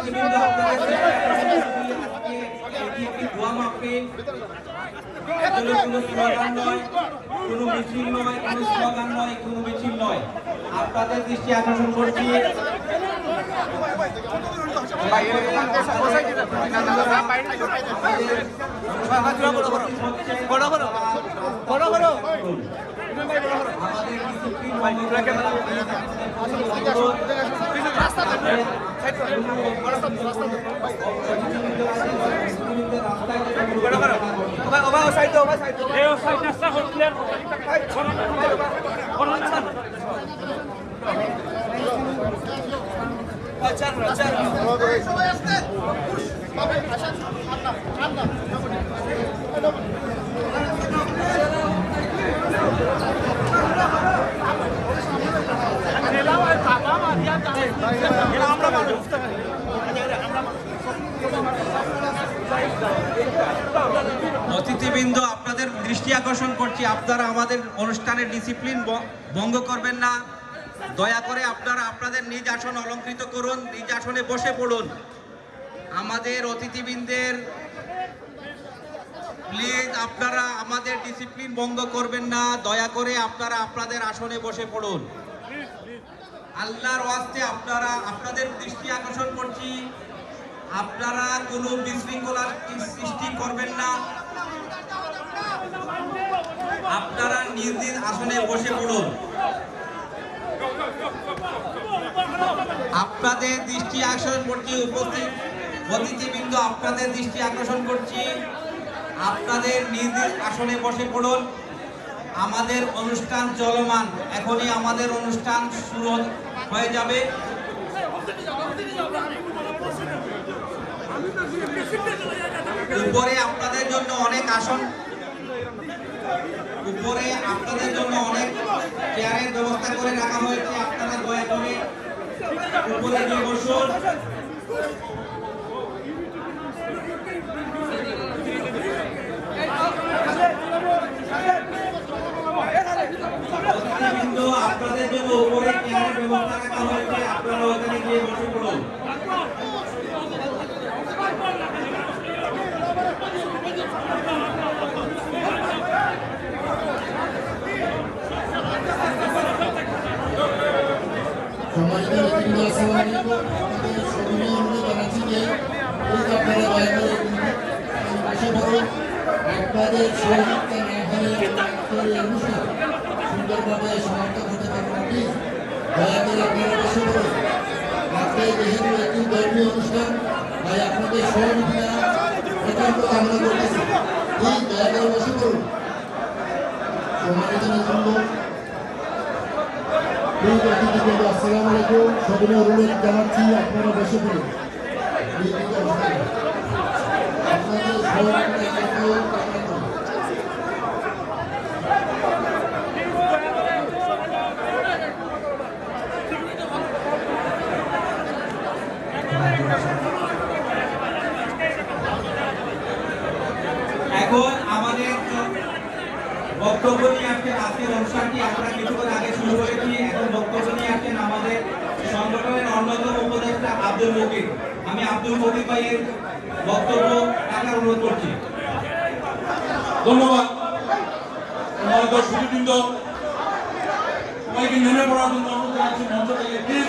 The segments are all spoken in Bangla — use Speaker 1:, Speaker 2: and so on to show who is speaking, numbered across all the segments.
Speaker 1: অতিথিবৃন্দ দোয়া মাহফিল, কোনো স্লোগান নয়, কোনো মিছিল নয়, কোনো স্লোগান নয়, কোনো মিছিল নয়। আপনাদের দৃষ্টি আকর্ষণ করছি অতিথিবৃন্দ, আপনাদের দৃষ্টি আকর্ষণ করছি, আপনারা আমাদের অনুষ্ঠানের ডিসিপ্লিন ভঙ্গ করবেন না। দয়া করে আপনারা আপনাদের নিজ আসন অলঙ্কৃত করুন, নিজ আসনে বসে পড়ুন। আমাদের অতিথিবৃন্দের প্লিজ আপনারা আমাদের ডিসিপ্লিন ভঙ্গ করবেন না। দয়া করে আপনারা আপনাদের আসনে বসে পড়ুন। আল্লাহর ওয়াস্তে আপনারা আপনাদের দৃষ্টি আকর্ষণ করছি, আপনারা কোনো বিশৃঙ্খলার সৃষ্টি করবেন না। আপনারা নিজ নিজ আসনে বসে পড়ুন। আপনাদের দৃষ্টি আকর্ষণ করছি, উপস্থিত অতিথিবৃন্দ, আপনাদের দৃষ্টি আকর্ষণ করছি, আপনাদের নিজ নিজ আসনে বসে পড়ুন। আমাদের অনুষ্ঠান চলমান, এখনই আমাদের অনুষ্ঠান শুরু হয়ে যাবে। উপরে আপনাদের জন্য অনেক আসন, উপরে আপনাদের জন্য অনেক চেয়ারের ব্যবস্থা করে রাখা হয়েছে। আপনারা দয়া করে উপরে গিয়ে বসুন। আপনাদের জন্য উপরে চেয়ারের ব্যবস্থা রাখা হয়েছে, আপনারা ওখানে গিয়ে বসে পড়ুন।
Speaker 2: আপনাদের সহযোগিতা না হলে সুন্দরভাবে সমাপ্ত করতে পারবেন। প্লিজ দয়া করে আপনারা বসে পড়ুন। আজকে যেহেতু একটি ধর্মীয় অনুষ্ঠান, তাই আপনাদের সহযোগিতা একান্ত কামনা করতেছি। প্লিজ দয়া করে বসে পড়ুন। সম্মানিত নেতৃবৃন্দ, প্লিজ অতিথিবৃন্দ, আসসালামু আলাইকুম। সবাই অনুরোধ জানাচ্ছি আপনারা বসে পড়ুন। আপনাদের সহযোগিতা একান্ত কামনা করুন।
Speaker 1: এখন আমাদের বক্তব্য নিয়ে আসছেন, আজকের অনুষ্ঠানটি আমরা কিছুক্ষণ আগে শুরু করেছি। এখন বক্তব্য নিয়ে আসছেন আমাদের সংগঠনের অন্যতম উপদেষ্টা আব্দুল মুকির। আমি আব্দুল মুকির ভাইয়ের বক্তব্য রাখার অনুরোধ করছি।
Speaker 3: ধন্যবাদ। আমাদের দর্শকবৃন্দ সবাইকে নেমে পড়ার জন্য অনুরোধ জানাচ্ছি মঞ্চ থেকে। প্লিজ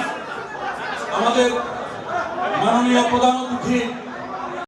Speaker 3: আমাদের মাননীয় প্রধান অতিথি